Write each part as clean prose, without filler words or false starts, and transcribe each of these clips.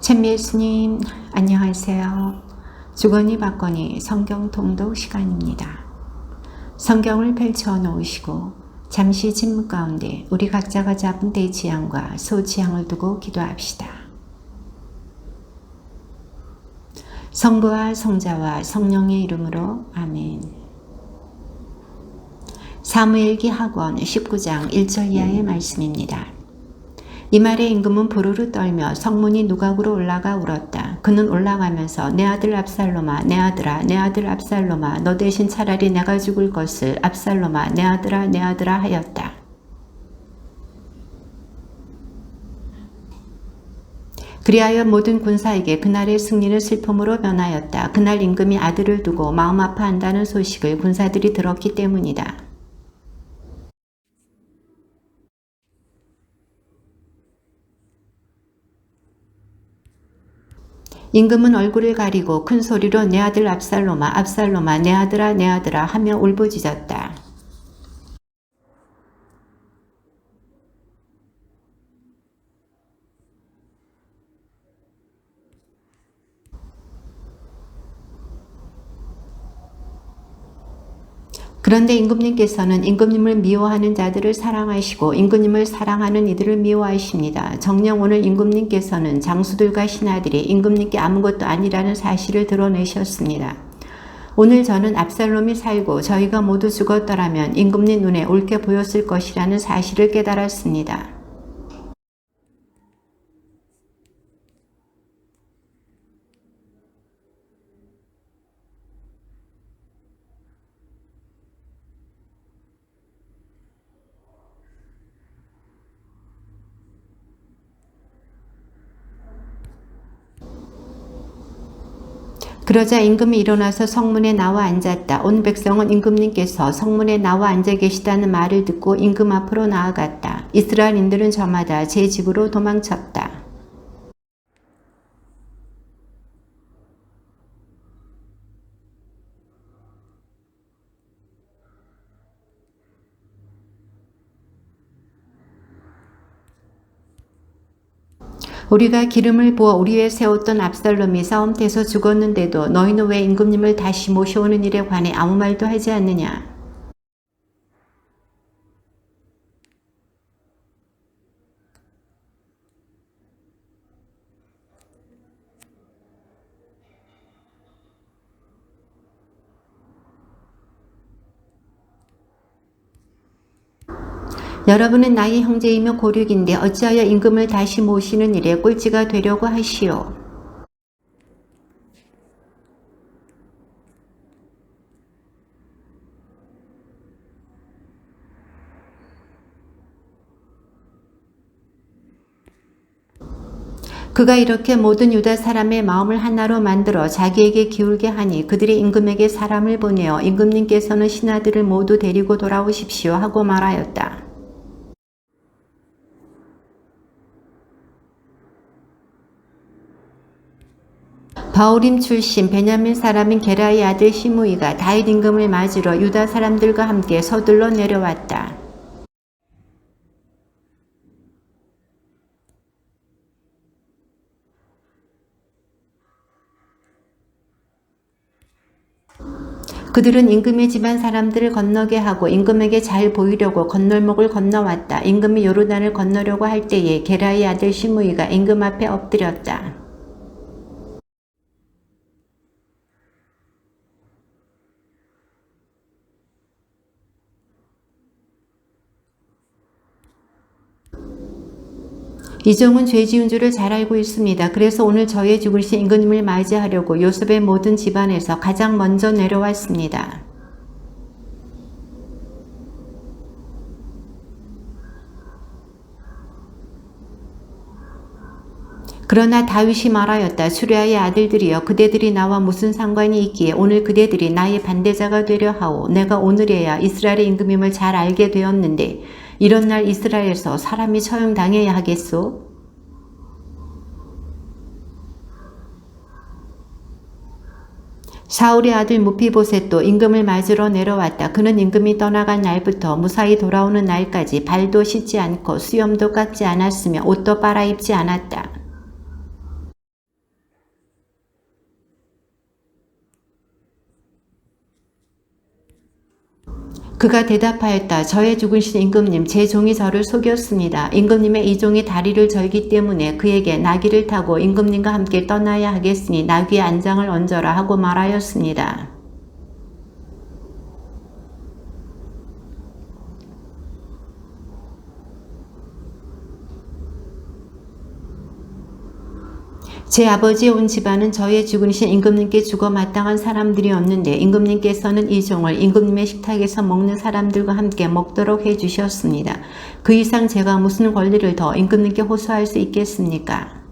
찬미 예수님 안녕하세요. 주거니 받거니 성경 통독 시간입니다. 성경을 펼쳐 놓으시고 잠시 침묵 가운데 우리 각자가 잡은 대지향과 소지향을 두고 기도합시다. 성부와 성자와 성령의 이름으로 아멘. 사무엘기 하권 19장 1절 이하의 말씀입니다. 이 말에 임금은 부르르 떨며 성문이 누각으로 올라가 울었다. 그는 올라가면서 내 아들 압살롬아, 내 아들아, 내 아들 압살롬아, 너 대신 차라리 내가 죽을 것을 압살롬아, 내 아들아, 내 아들아 하였다. 그리하여 모든 군사에게 그날의 승리는 슬픔으로 변하였다. 그날 임금이 아들을 두고 마음 아파한다는 소식을 군사들이 들었기 때문이다. 임금은 얼굴을 가리고 큰 소리로 내 아들 압살롬아, 압살롬아, 내 아들아, 내 아들아 하며 울부짖었다. 그런데 임금님께서는 임금님을 미워하는 자들을 사랑하시고 임금님을 사랑하는 이들을 미워하십니다. 정녕 오늘 임금님께서는 장수들과 신하들이 임금님께 아무것도 아니라는 사실을 드러내셨습니다. 오늘 저는 압살롬이 살고 저희가 모두 죽었더라면 임금님 눈에 옳게 보였을 것이라는 사실을 깨달았습니다. 그러자 임금이 일어나서 성문에 나와 앉았다. 온 백성은 임금님께서 성문에 나와 앉아 계시다는 말을 듣고 임금 앞으로 나아갔다. 이스라엘인들은 저마다 제 집으로 도망쳤다. 우리가 기름을 부어 우리 위에 세웠던 압살롬이 싸움터에서 죽었는데도 너희는 왜 임금님을 다시 모셔오는 일에 관해 아무 말도 하지 않느냐? 여러분은 나의 형제이며 고륙인데 어찌하여 임금을 다시 모시는 일에 꼴찌가 되려고 하시오. 그가 이렇게 모든 유다 사람의 마음을 하나로 만들어 자기에게 기울게 하니 그들이 임금에게 사람을 보내어 임금님께서는 신하들을 모두 데리고 돌아오십시오 하고 말하였다. 바울임 출신 베냐민 사람인 게라의 아들 시므이가 다윗 임금을 맞으러 유다 사람들과 함께 서둘러 내려왔다. 그들은 임금의 집안 사람들을 건너게 하고 임금에게 잘 보이려고 건널목을 건너왔다. 임금이 요르단을 건너려고 할 때에 게라의 아들 시므이가 임금 앞에 엎드렸다. 이 종은 죄 지은 줄을 잘 알고 있습니다. 그래서 오늘 저의 죽으신 임금님을 맞이하려고 요셉의 모든 집안에서 가장 먼저 내려왔습니다. 그러나 다윗이 말하였다. 수레아의 아들들이여 그대들이 나와 무슨 상관이 있기에 오늘 그대들이 나의 반대자가 되려 하오. 내가 오늘에야 이스라엘의 임금임을 잘 알게 되었는데 이런 날 이스라엘에서 사람이 처형당해야 하겠소? 사울의 아들 무피보셋도 임금을 맞으러 내려왔다. 그는 임금이 떠나간 날부터 무사히 돌아오는 날까지 발도 씻지 않고 수염도 깎지 않았으며 옷도 빨아입지 않았다. 그가 대답하였다. 저의 죽으신 임금님, 제 종이 저를 속였습니다. 임금님의 이 종이 다리를 절기 때문에 그에게 나귀를 타고 임금님과 함께 떠나야 하겠으니 나귀의 안장을 얹어라 하고 말하였습니다. 제 아버지의 온 집안은 저의 죽으신 임금님께 죽어 마땅한 사람들이었는데 임금님께서는 이 종을 임금님의 식탁에서 먹는 사람들과 함께 먹도록 해주셨습니다. 그 이상 제가 무슨 권리를 더 임금님께 호소할 수 있겠습니까?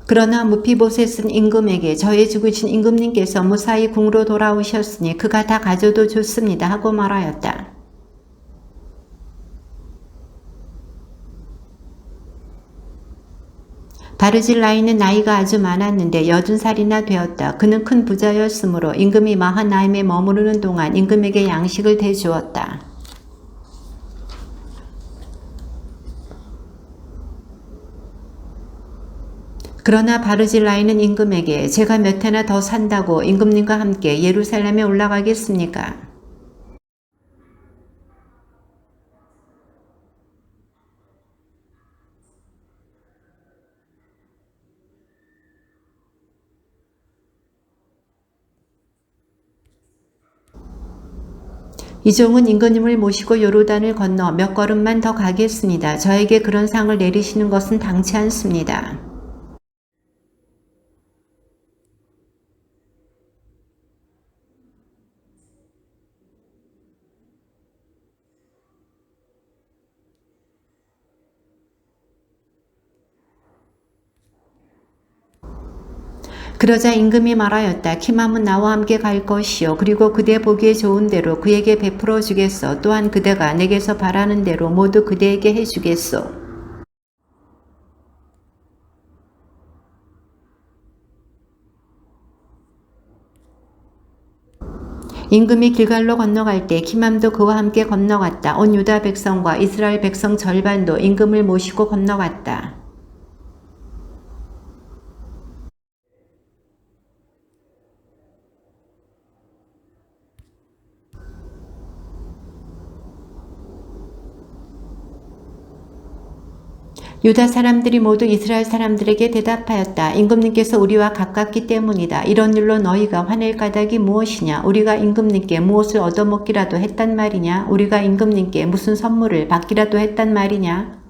그러나 무피보셋은 임금에게 저의 죽으신 임금님께서 무사히 궁으로 돌아오셨으니 그가 다 가져도 좋습니다 하고 말하였다. 바르질라이는 나이가 아주 많았는데 80살이나 되었다. 그는 큰 부자였으므로 임금이 마하나임에 머무르는 동안 임금에게 양식을 대주었다. 그러나 바르질라이는 임금에게 제가 몇 해나 더 산다고 임금님과 함께 예루살렘에 올라가겠습니까? 이 종은 임금님을 모시고 요르단을 건너 몇 걸음만 더 가겠습니다. 저에게 그런 상을 내리시는 것은 당치 않습니다. 그러자 임금이 말하였다. 키맘은 나와 함께 갈 것이요. 그리고 그대 보기에 좋은 대로 그에게 베풀어 주겠소. 또한 그대가 내게서 바라는 대로 모두 그대에게 해주겠소. 임금이 길갈로 건너갈 때 키맘도 그와 함께 건너갔다. 온 유다 백성과 이스라엘 백성 절반도 임금을 모시고 건너갔다. 유다 사람들이 모두 이스라엘 사람들에게 대답하였다. 임금님께서 우리와 가깝기 때문이다. 이런 일로 너희가 화낼 까닭이 무엇이냐? 우리가 임금님께 무엇을 얻어먹기라도 했단 말이냐? 우리가 임금님께 무슨 선물을 받기라도 했단 말이냐?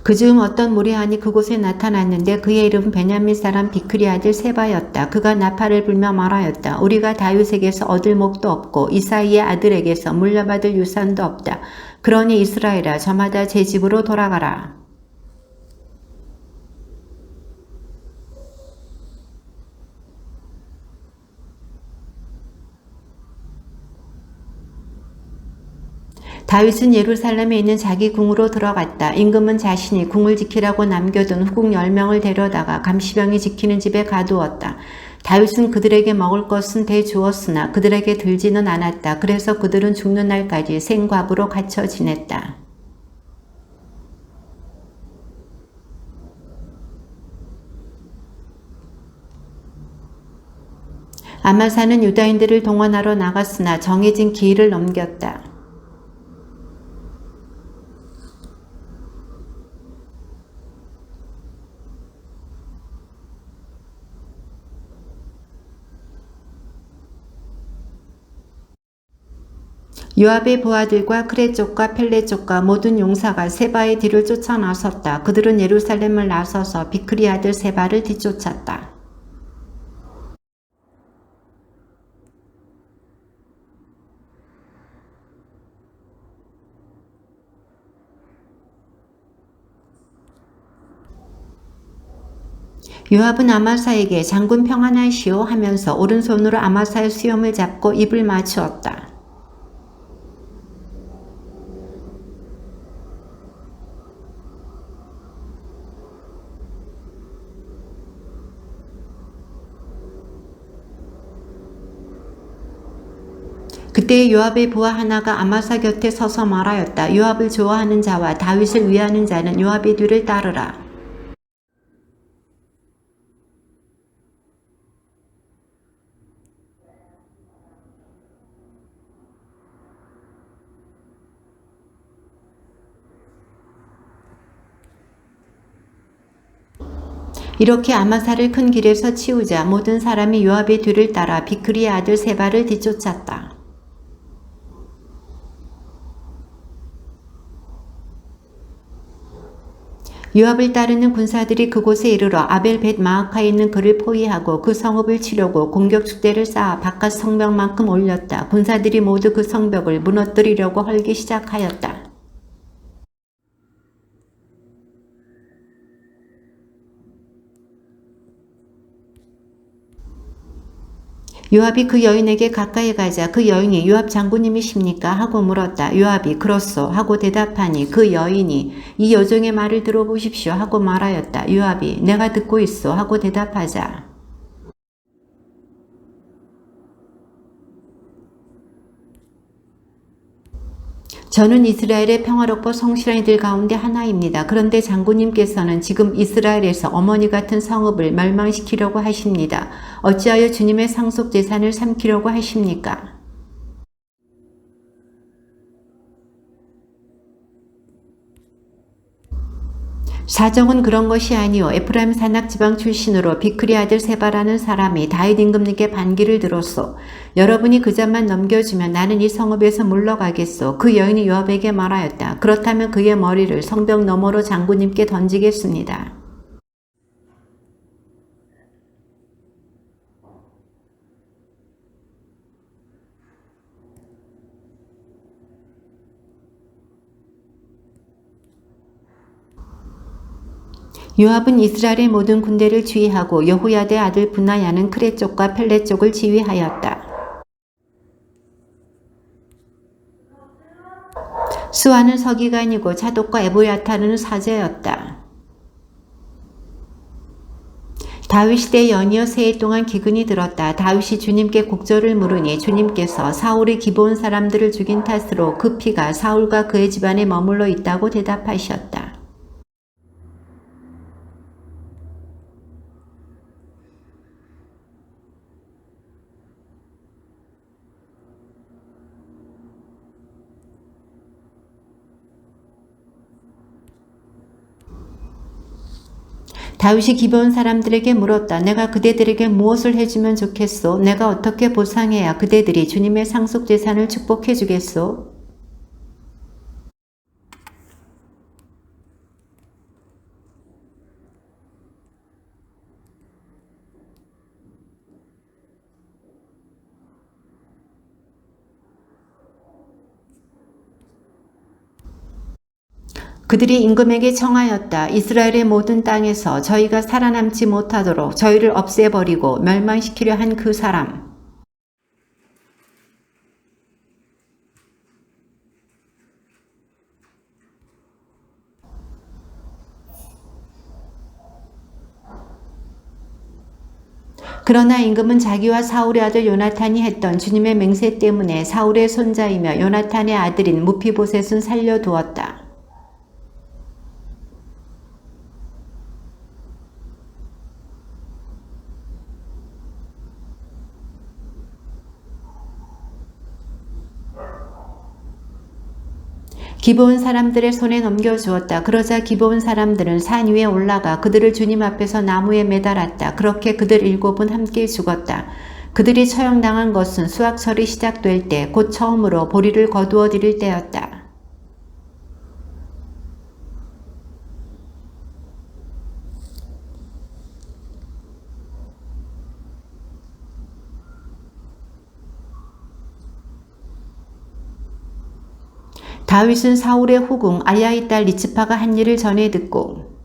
그 즈음 어떤 무리한이 그곳에 나타났는데 그의 이름은 베냐민 사람 비크리 아들 세바였다. 그가 나팔을 불며 말하였다. 우리가 다윗에게서 얻을 목도 없고 이사이의 아들에게서 물려받을 유산도 없다. 그러니 이스라엘아 저마다 제 집으로 돌아가라. 다윗은 예루살렘에 있는 자기 궁으로 들어갔다. 임금은 자신이 궁을 지키라고 남겨둔 후궁 10명을 데려다가 감시병이 지키는 집에 가두었다. 다윗은 그들에게 먹을 것은 대주었으나 그들에게 들지는 않았다. 그래서 그들은 죽는 날까지 생과부로 갇혀 지냈다. 아마사는 유다인들을 동원하러 나갔으나 정해진 기일을 넘겼다. 요압의 부하들과 크레 쪽과 펠레 쪽과 모든 용사가 세바의 뒤를 쫓아 나섰다. 그들은 예루살렘을 나서서 비크리 아들 세바를 뒤쫓았다. 요압은 아마사에게 장군 평안하시오 하면서 오른손으로 아마사의 수염을 잡고 입을 맞추었다. 그때 요압의 부하 하나가 아마사 곁에 서서 말하였다. 요압을 좋아하는 자와 다윗을 위하는 자는 요압의 뒤를 따르라. 이렇게 아마사를 큰 길에서 치우자 모든 사람이 요압의 뒤를 따라 비크리의 아들 세바를 뒤쫓았다. 요압을 따르는 군사들이 그곳에 이르러 아벨벳 마아카에 있는 그를 포위하고 그 성읍을 치려고 공격 축대를 쌓아 바깥 성벽만큼 올렸다. 군사들이 모두 그 성벽을 무너뜨리려고 헐기 시작하였다. 요압이 그 여인에게 가까이 가자 그 여인이 요압 장군님이십니까? 하고 물었다. 요압이 그렇소 하고 대답하니 그 여인이 이 여종의 말을 들어보십시오 하고 말하였다. 요압이 내가 듣고 있소 하고 대답하자 저는 이스라엘의 평화롭고 성실한 이들 가운데 하나입니다. 그런데 장군님께서는 지금 이스라엘에서 어머니 같은 성읍을 멸망시키려고 하십니다. 어찌하여 주님의 상속 재산을 삼키려고 하십니까? 사정은 그런 것이 아니오. 에프라임 산악 지방 출신으로 비크리 아들 세바라는 사람이 다윗 임금님께 반기를 들었소. 여러분이 그 잔만 넘겨주면 나는 이 성읍에서 물러가겠소. 그 여인이 요압에게 말하였다. 그렇다면 그의 머리를 성벽 너머로 장군님께 던지겠습니다. 요압은 이스라엘의 모든 군대를 지휘하고 여호야다의 아들 분하야는 크레 쪽과 펠렛 쪽을 지휘하였다. 수아는 서기관이고 차독과 에보야타는 사제였다. 다윗 시대 연이어 새해 동안 기근이 들었다. 다윗이 주님께 곡절을 물으니 주님께서 사울이 기브온 사람들을 죽인 탓으로 그 피가 사울과 그의 집안에 머물러 있다고 대답하셨다. 다윗이 기브온 사람들에게 물었다. 내가 그대들에게 무엇을 해주면 좋겠소? 내가 어떻게 보상해야 그대들이 주님의 상속 재산을 축복해 주겠소? 그들이 임금에게 청하였다. 이스라엘의 모든 땅에서 저희가 살아남지 못하도록 저희를 없애버리고 멸망시키려 한 그 사람. 그러나 임금은 자기와 사울의 아들 요나탄이 했던 주님의 맹세 때문에 사울의 손자이며 요나탄의 아들인 무피보셋은 살려두었다. 기브온 사람들의 손에 넘겨주었다. 그러자 기브온 사람들은 산 위에 올라가 그들을 주님 앞에서 나무에 매달았다. 그렇게 그들 7은 함께 죽었다. 그들이 처형당한 것은 수확철이 시작될 때 곧 처음으로 보리를 거두어 드릴 때였다. 다윗은 사울의 후궁 아야의 딸 리츠파가 한 일을 전해 듣고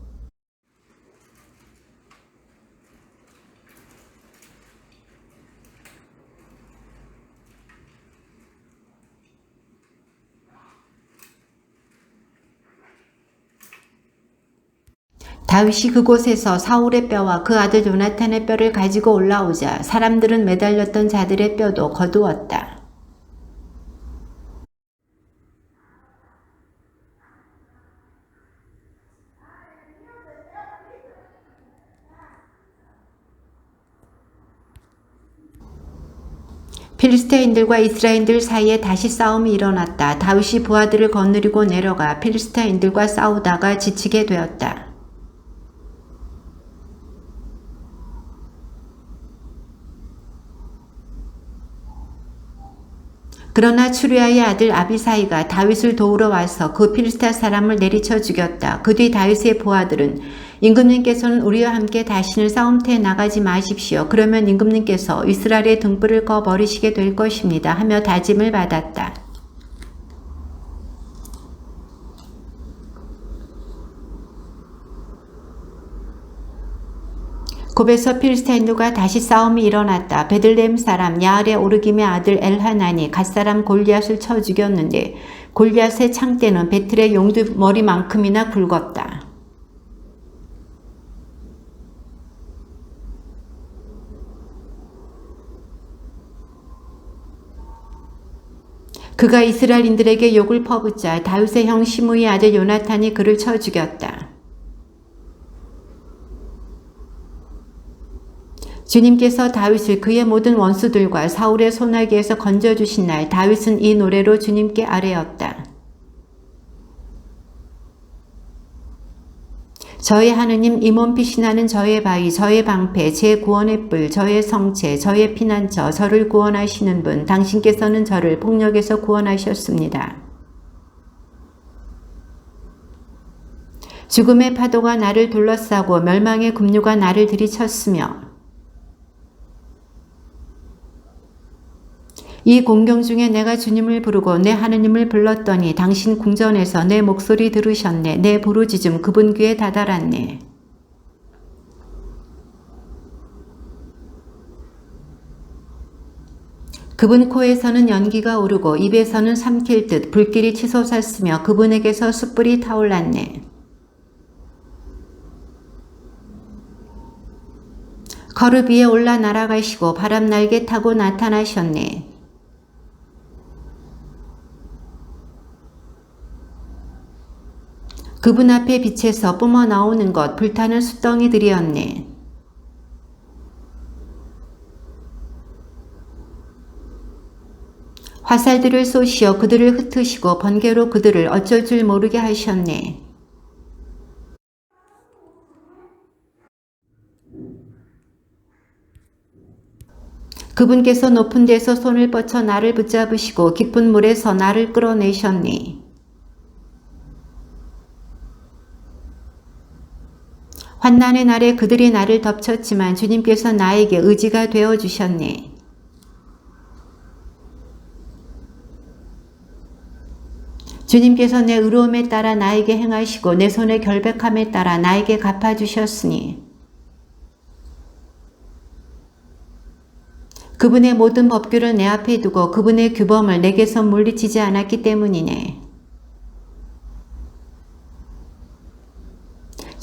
다윗이 그곳에서 사울의 뼈와 그 아들 요나탄의 뼈를 가지고 올라오자 사람들은 매달렸던 자들의 뼈도 거두었다. 필리스타인들과 이스라엘인들 사이에 다시 싸움이 일어났다. 다윗이 부하들을 거느리고 내려가 필리스타인들과 싸우다가 지치게 되었다. 그러나 추리아의 아들 아비사이가 다윗을 도우러 와서 그 필리스타 사람을 내리쳐 죽였다. 그 뒤 다윗의 부하들은 임금님께서는 우리와 함께 다시는 싸움터에 나가지 마십시오. 그러면 임금님께서 이스라엘의 등불을 꺼 버리시게 될 것입니다. 하며 다짐을 받았다. 곱에서 필리스타인들과 다시 싸움이 일어났다. 베들레헴 사람 야알의 오르김의 아들 엘하난이 갓사람 골리앗을 쳐 죽였는데 골리앗의 창대는 베틀의 용두 머리만큼이나 굵었다. 그가 이스라엘인들에게 욕을 퍼붓자 다윗의 형 시므이의 아들 요나탄이 그를 쳐 죽였다. 주님께서 다윗을 그의 모든 원수들과 사울의 손아귀에서 건져주신 날 다윗은 이 노래로 주님께 아뢰었다. 저의 하느님, 이 몸 피신하는 저의 바위, 저의 방패, 제 구원의 뿔, 저의 성체, 저의 피난처, 저를 구원하시는 분, 당신께서는 저를 폭력에서 구원하셨습니다. 죽음의 파도가 나를 둘러싸고 멸망의 급류가 나를 들이쳤으며 이 공경 중에 내가 주님을 부르고 내 하느님을 불렀더니 당신 궁전에서 내 목소리 들으셨네. 내 부르짖음 그분 귀에 다다랐네. 그분 코에서는 연기가 오르고 입에서는 삼킬 듯 불길이 치솟았으며 그분에게서 숯불이 타올랐네. 거룹 위에 올라 날아가시고 바람 날개 타고 나타나셨네. 그분 앞에 빛에서 뿜어 나오는 것 불타는 숯덩이들이었네. 화살들을 쏘시어 그들을 흩으시고 번개로 그들을 어쩔 줄 모르게 하셨네. 그분께서 높은 데서 손을 뻗쳐 나를 붙잡으시고 깊은 물에서 나를 끌어내셨네. 환난의 날에 그들이 나를 덮쳤지만 주님께서 나에게 의지가 되어주셨네. 주님께서 내 의로움에 따라 나에게 행하시고 내 손의 결백함에 따라 나에게 갚아주셨으니 그분의 모든 법규를 내 앞에 두고 그분의 규범을 내게서 물리치지 않았기 때문이네.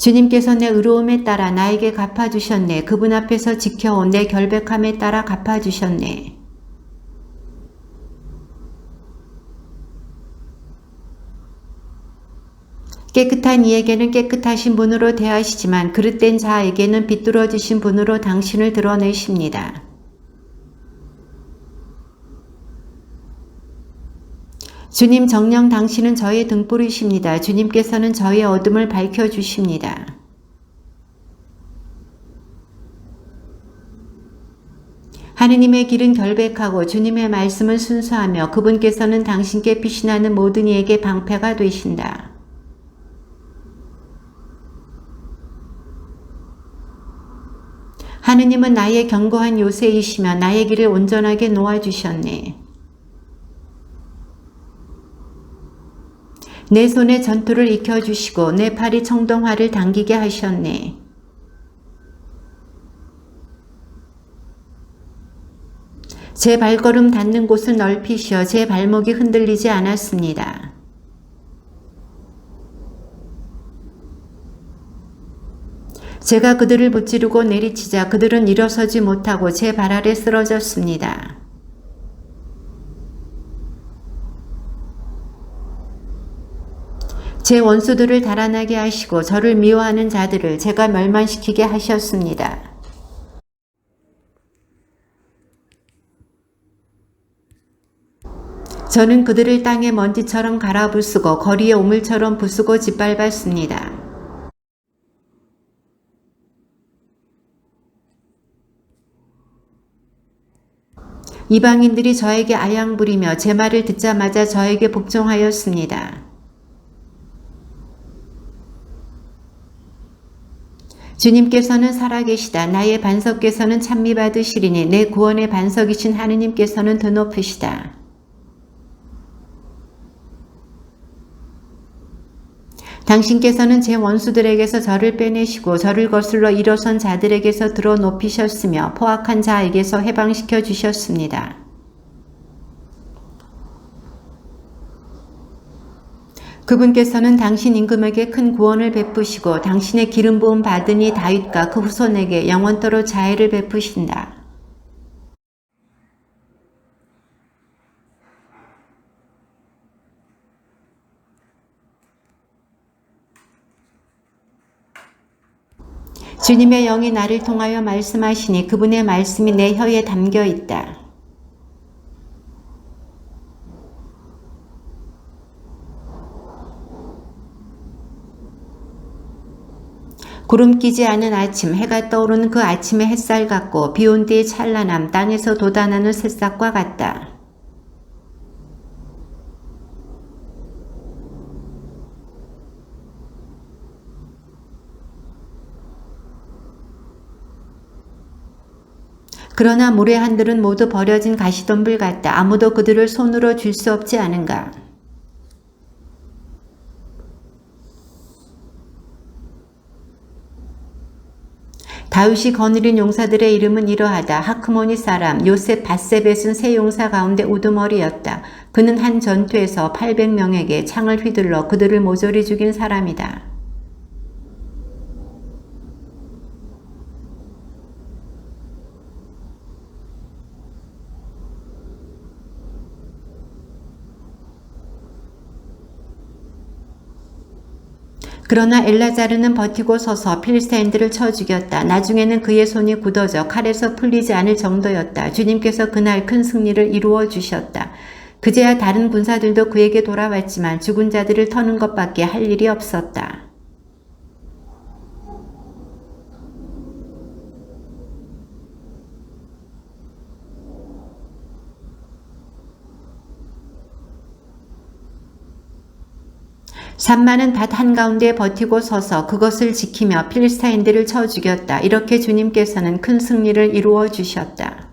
주님께서 내 의로움에 따라 나에게 갚아주셨네. 그분 앞에서 지켜온 내 결백함에 따라 갚아주셨네. 깨끗한 이에게는 깨끗하신 분으로 대하시지만 그릇된 자에게는 비뚤어지신 분으로 당신을 드러내십니다. 주님 정녕 당신은 저의 등불이십니다. 주님께서는 저의 어둠을 밝혀주십니다. 하느님의 길은 결백하고 주님의 말씀은 순수하며 그분께서는 당신께 피신하는 모든 이에게 방패가 되신다. 하느님은 나의 견고한 요새이시며 나의 길을 온전하게 놓아주셨네. 내 손에 전투를 익혀주시고 내 팔이 청동화를 당기게 하셨네. 제 발걸음 닿는 곳을 넓히시어 제 발목이 흔들리지 않았습니다. 제가 그들을 무찌르고 내리치자 그들은 일어서지 못하고 제 발 아래 쓰러졌습니다. 제 원수들을 달아나게 하시고 저를 미워하는 자들을 제가 멸망시키게 하셨습니다. 저는 그들을 땅의 먼지처럼 갈아부수고 거리의 오물처럼 부수고 짓밟았습니다. 이방인들이 저에게 아양부리며 제 말을 듣자마자 저에게 복종하였습니다. 주님께서는 살아계시다. 나의 반석께서는 찬미받으시리니 내 구원의 반석이신 하느님께서는 드높으시다. 당신께서는 제 원수들에게서 저를 빼내시고 저를 거슬러 일어선 자들에게서 들어 높이셨으며 포악한 자에게서 해방시켜 주셨습니다. 그분께서는 당신 임금에게 큰 구원을 베푸시고 당신의 기름 부음 받은 이 다윗과 그 후손에게 영원토록 자애를 베푸신다. 주님의 영이 나를 통하여 말씀하시니 그분의 말씀이 내 혀에 담겨 있다. 구름 끼지 않은 아침, 해가 떠오르는 그 아침의 햇살 같고 비온 뒤의 찬란함, 땅에서 돋아나는 새싹과 같다. 그러나 물의 한들은 모두 버려진 가시덤불 같다. 아무도 그들을 손으로 줄 수 없지 않은가. 다윗이 거느린 용사들의 이름은 이러하다. 하크모니 사람 요셉 바세벳은 세 용사 가운데 우두머리였다. 그는 한 전투에서 800명에게 창을 휘둘러 그들을 모조리 죽인 사람이다. 그러나 엘라자르는 버티고 서서 필스타인들을 쳐 죽였다. 나중에는 그의 손이 굳어져 칼에서 풀리지 않을 정도였다. 주님께서 그날 큰 승리를 이루어 주셨다. 그제야 다른 군사들도 그에게 돌아왔지만 죽은 자들을 터는 것밖에 할 일이 없었다. 산만은 밭 한가운데 버티고 서서 그것을 지키며 필스타인들을 쳐 죽였다. 이렇게 주님께서는 큰 승리를 이루어 주셨다.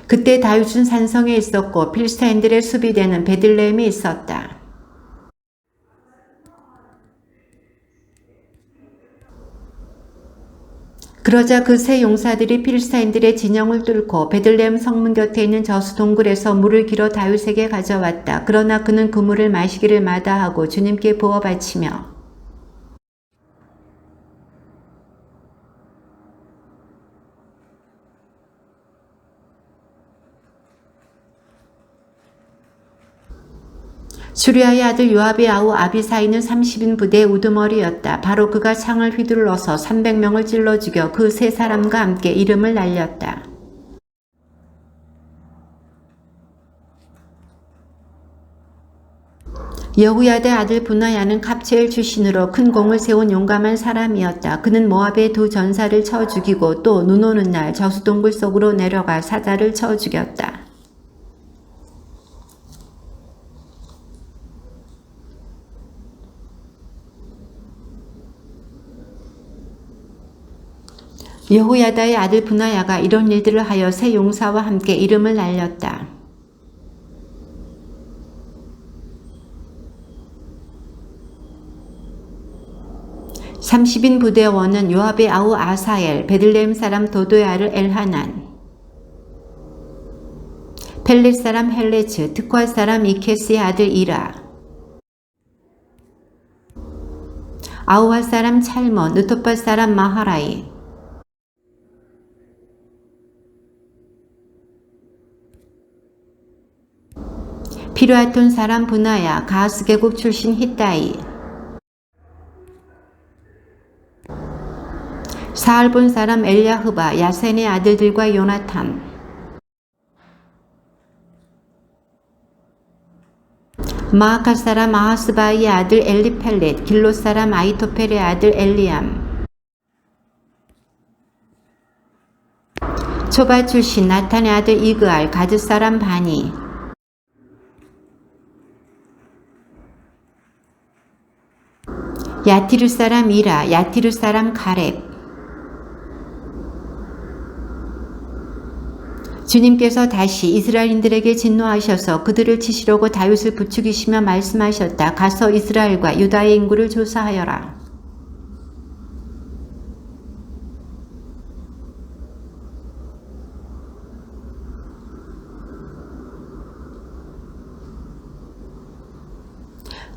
그때 다윗은 산성에 있었고 필스타인들의 수비대는 베들레헴에 있었다. 그러자 그 세 용사들이 필스타인들의 진영을 뚫고 베들레헴 성문 곁에 있는 저수 동굴에서 물을 길어 다윗에게 가져왔다. 그러나 그는 그 물을 마시기를 마다하고 주님께 부어 바치며 수리아의 아들 요압의 아우 아비사이는 30인 부대의 우두머리였다. 바로 그가 창을 휘둘러서 300명을 찔러 죽여 그 세 사람과 함께 이름을 날렸다. 여후야의 아들 분하야는 갑체엘 출신으로 큰 공을 세운 용감한 사람이었다. 그는 모압의 두 전사를 쳐 죽이고 또 눈 오는 날 저수동굴 속으로 내려가 사자를 쳐 죽였다. 여호야다의 아들 분하야가 이런 일들을 하여 세 용사와 함께 이름을 날렸다. (30인) 부대원은 요압의 아우 아사엘, 베들레헴 사람 도도의 아들 엘하난, 펠렛 사람 헬레츠, 특화 사람 이케스의 아들 이라, 아우와 사람 찰몬, 느토파 사람 마하라이, 피르아톤 사람 분하야, 가하스 계곡 출신 히타이, 사울 본 사람 엘야흐바, 야센의 아들들과 요나탄. 마아카 사람 아하스바이의 아들 엘리펠렛, 길롯 사람 아히토펠의 아들 엘리암. 초바 출신 나탄의 아들 이그알, 가드 사람 바니. 야티르 사람 이라, 야티르 사람 가렙. 주님께서 다시 이스라엘인들에게 진노하셔서 그들을 치시려고 다윗을 부추기시며 말씀하셨다. 가서 이스라엘과 유다의 인구를 조사하여라.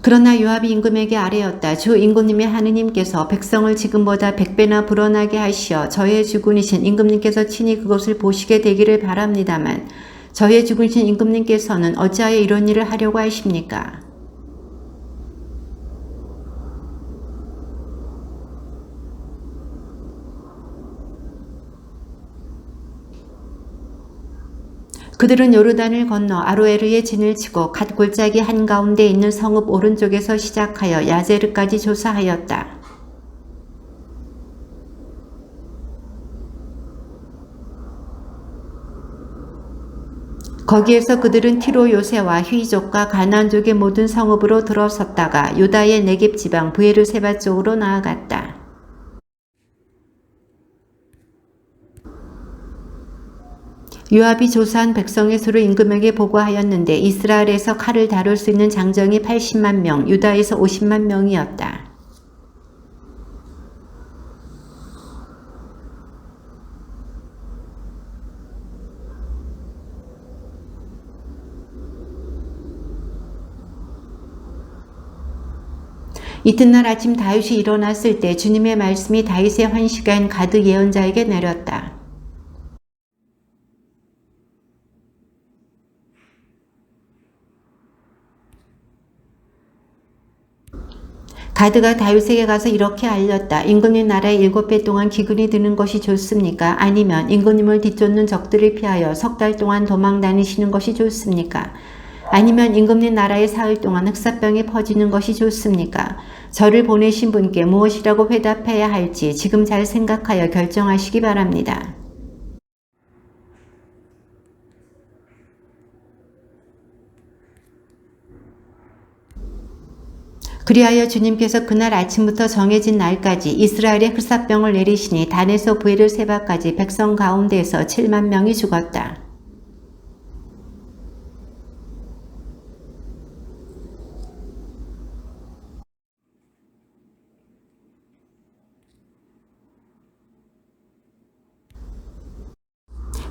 그러나 요압이 임금에게 아뢰었다. 주 임금님의 하느님께서 백성을 지금보다 100배나 불어나게 하시어 저의 주군이신 임금님께서 친히 그것을 보시게 되기를 바랍니다만 저의 주군이신 임금님께서는 어찌하여 이런 일을 하려고 하십니까? 그들은 요르단을 건너 아로에르의 진을 치고 갓 골짜기 한가운데 있는 성읍 오른쪽에서 시작하여 야제르까지 조사하였다. 거기에서 그들은 티로 요새와 휘족과 가나안족의 모든 성읍으로 들어섰다가 유다의 네겝 지방 브에르세바 쪽으로 나아갔다. 요압이 조사한 백성의 수를 임금에게 보고하였는데 이스라엘에서 칼을 다룰 수 있는 장정이 80만 명, 유다에서 50만 명이었다. 이튿날 아침 다윗이 일어났을 때 주님의 말씀이 다윗의 환시가인 가드 예언자에게 내렸다. 가드가 다윗에게 가서 이렇게 알렸다. 임금님 나라에 7배 동안 기근이 드는 것이 좋습니까? 아니면 임금님을 뒤쫓는 적들을 피하여 3달 동안 도망 다니시는 것이 좋습니까? 아니면 임금님 나라에 사흘 동안 흑사병이 퍼지는 것이 좋습니까? 저를 보내신 분께 무엇이라고 회답해야 할지 지금 잘 생각하여 결정하시기 바랍니다. 그리하여 주님께서 그날 아침부터 정해진 날까지 이스라엘의 흑사병을 내리시니 단에서 브에르세바까지 백성 가운데에서 7만 명이 죽었다.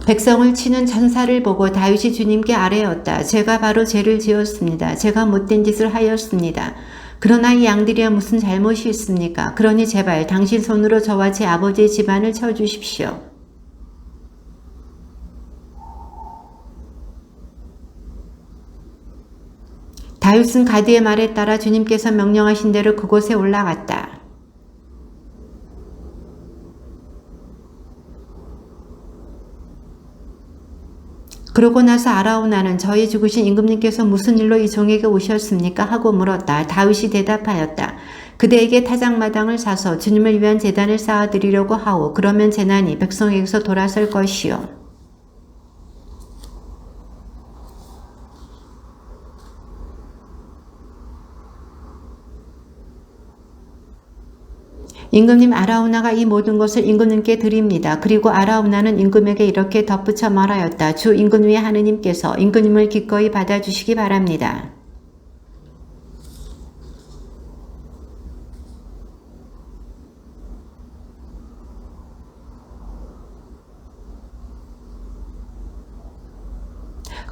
백성을 치는 천사를 보고 다윗이 주님께 아뢰었다. 제가 바로 죄를 지었습니다. 제가 못된 짓을 하였습니다. 그러나 이 양들이야 무슨 잘못이 있습니까? 그러니 제발 당신 손으로 저와 제 아버지의 집안을 쳐주십시오. 다윗은 가드의 말에 따라 주님께서 명령하신 대로 그곳에 올라갔다. 그러고 나서 아라우나는 저희 죽으신 임금님께서 무슨 일로 이 종에게 오셨습니까? 하고 물었다. 다윗이 대답하였다. 그대에게 타작마당을 사서 주님을 위한 제단을 쌓아드리려고 하오. 그러면 재난이 백성에게서 돌아설 것이요. 임금님 아라우나가 이 모든 것을 임금님께 드립니다. 그리고 아라우나는 임금에게 이렇게 덧붙여 말하였다. 주 임금님의 하느님께서 임금님을 기꺼이 받아주시기 바랍니다.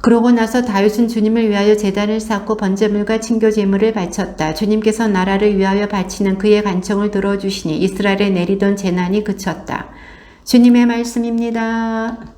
그러고 나서 다윗은 주님을 위하여 제단을 쌓고 번제물과 친교 제물을 바쳤다. 주님께서 나라를 위하여 바치는 그의 간청을 들어주시니 이스라엘에 내리던 재난이 그쳤다. 주님의 말씀입니다.